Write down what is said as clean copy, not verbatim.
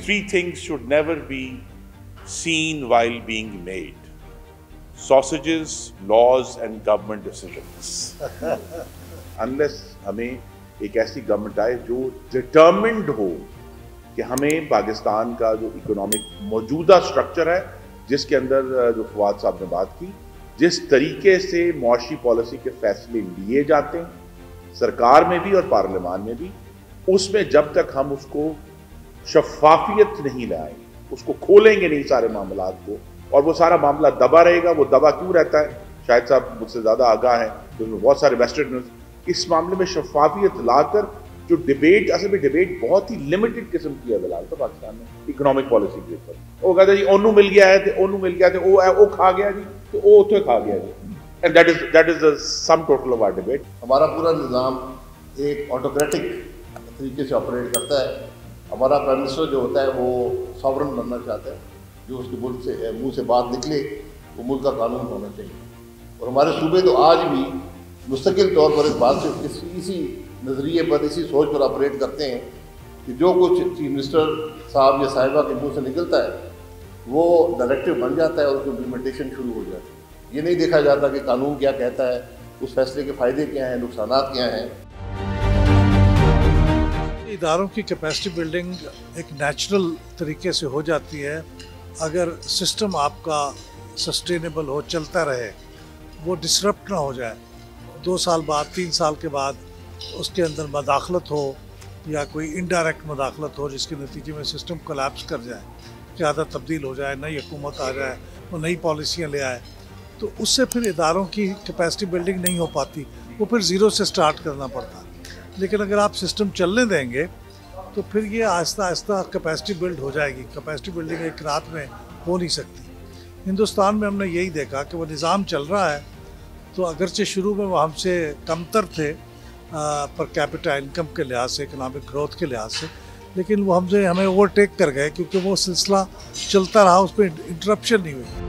three things should never be seen while being made: sausages, laws and government decisions. Unless हमें एक ऐसी government आए जो determined हो कि हमें पाकिस्तान का जो इकोनॉमिक मौजूदा स्ट्रक्चर है, जिसके अंदर जो फवाद साहब ने बात की, जिस तरीके से मुआशी पॉलिसी के फैसले लिए जाते हैं सरकार में भी और पार्लियामान में भी, उसमें जब तक हम उसको शफाफियत नहीं लाएंगे, उसको खोलेंगे नहीं सारे मामलात को, और वो सारा मामला दबा रहेगा। वो दबा क्यों रहता है, शायद साहब मुझसे ज़्यादा आगाह है, उसमें बहुत सारे वेस्टेड न्यूज़। इस मामले में शफाफियत लाकर जो डिबेट, असल में डिबेट बहुत ही लिमिटेड किस्म की है फिलहाल तो पाकिस्तान में इकोनॉमिक पॉलिसी के ऊपर। वो कहता है जी ओनू मिल गया है, ओनू मिल गया थे, ओ खा गया जी, तो ओ तो खा गया जी, and that is the sum total of our debate. हमारा पूरा निज़ाम एक ऑटोक्रेटिक तरीके से ऑपरेट करता है। हमारा प्राइम मिनिस्टर जो होता है वो सॉवरन बनना चाहता है, जो उसके मुल्क से मुंह से बात निकले वो मुल्क का कानून होना चाहिए। और हमारे सूबे तो आज भी मुस्तकिल तौर पर इस बात से इसी नज़रिए पर, इसी सोच पर ऑपरेट करते हैं कि जो कुछ चीफ मिनिस्टर साहब या साहिबा के मुंह से निकलता है वो डायरेक्टिव बन जाता है और उसकी इम्प्लीमेंटेशन शुरू हो जाती है। ये नहीं देखा जाता कि कानून क्या कहता है, उस फैसले के फ़ायदे क्या हैं, नुकसानात क्या हैं। इदारों की कैपेसिटी बिल्डिंग एक नेचुरल तरीके से हो जाती है अगर सिस्टम आपका सस्टेनेबल हो, चलता रहे, वो डिसरप्ट ना हो जाए। 2 साल बाद, 3 साल के बाद उसके अंदर मदाखलत हो या कोई इनडायरेक्ट मदाखलत हो जिसके नतीजे में सिस्टम कोलैप्स कर जाए, क़यादत तब्दील हो जाए, नई हुकूमत आ जाए, वो नई पॉलिसियाँ ले आए, तो उससे फिर इदारों की कैपेसिटी बिल्डिंग नहीं हो पाती, वो फिर ज़ीरो से स्टार्ट करना पड़ता। लेकिन अगर आप सिस्टम चलने देंगे तो फिर ये आहिस्ता आहिस्ता कैपेसिटी बिल्ड हो जाएगी। कैपेसिटी बिल्डिंग एक रात में हो नहीं सकती। हिंदुस्तान में हमने यही देखा कि वो निज़ाम चल रहा है, तो अगरचे शुरू में वो हमसे कमतर थे पर कैपिटा इनकम के लिहाज से, इकनॉमिक ग्रोथ के लिहाज से, लेकिन वो हमें ओवरटेक कर गए क्योंकि वो सिलसिला चलता रहा, उस पर इंटरप्शन नहीं हुई।